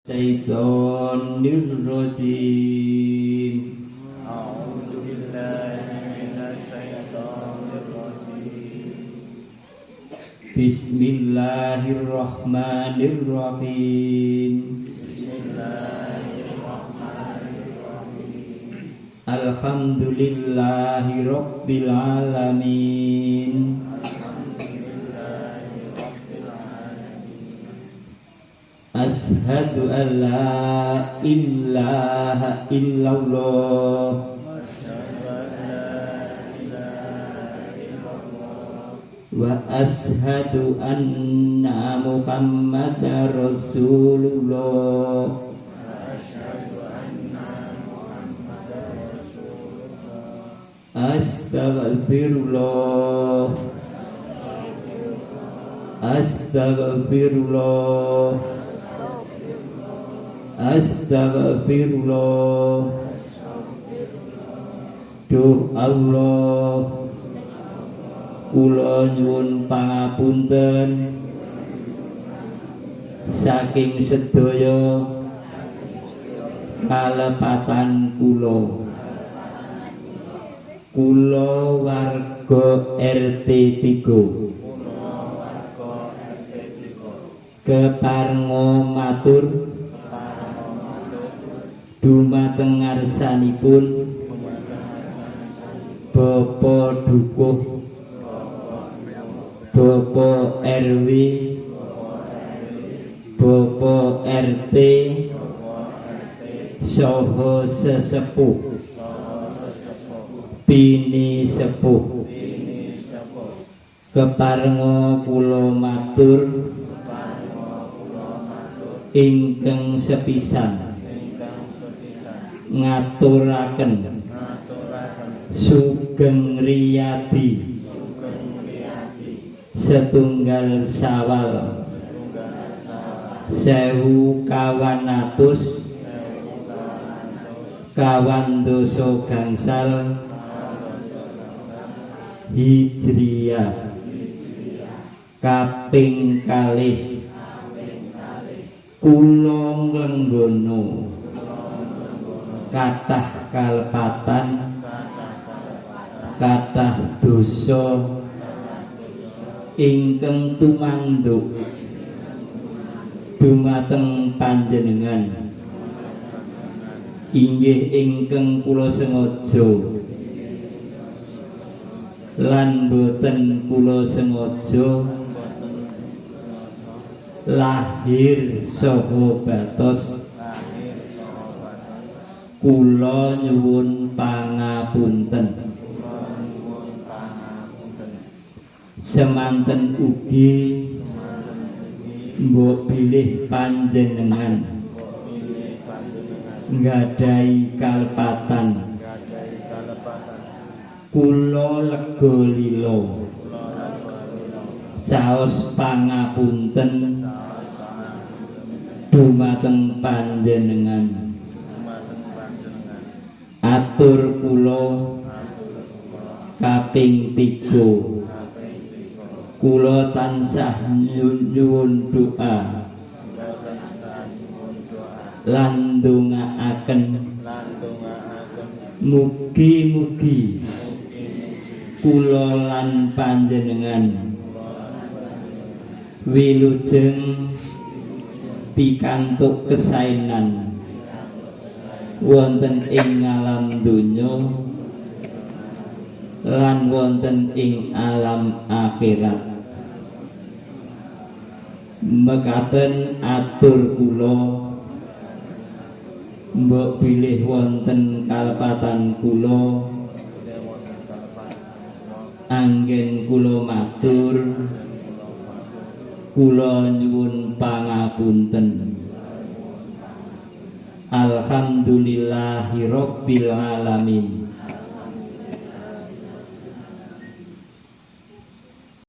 Syaitonirrajim. A'udzu billahi minasyaitonir rajim. Bismillahirrahmanirrahim. Bismillahirrahmanirrahim. Alhamdulillahi rabbil alamin. Ashhadu an la ilaha illallah wa ashhadu anna Muhammadar Rasulullah. Astaghfirullah. Astaghfirullah. Astaghfirullah. Duh Allah, kula nyuwun pangapunten saking sedaya kalepatan kula. Kula warga RT 3 keparenga matur dumateng ngarsanipun Bapak Dukuh, Bapak RW, Bapak RT, saha sesepuh, bini sepuh, keparenga kula matur ingkang sepisan ngaturaken sugeng riyadi setunggal Syawal 1400 gangsal Hijriyah kaping kalih kula nglenggono kathah kalepatan kathah dosa ingkang tumanduk dumateng panjenengan inggih ingkang kula sengaja lan boten kula sengaja lahir saha batos. Kula nyuwun pangapunten. Semanten ugi mbok bilih panjenengan nggadahi kalepatan kula lega lila caos pangapunten dumateng panjenengan. Atur kula kaping 3 kula tansah nyuwun doa lan ndongaaken mugi-mugi kula lan panjenengan wilujeng pikantuk kesaenan wonten ing alam donya lan wonten ing alam akhirat. Mekaten atur kula mbok bilih wonten kalepatan kula anggen kula matur kula nyuwun pangapunten. Alhamdulillahi rabbil alamin.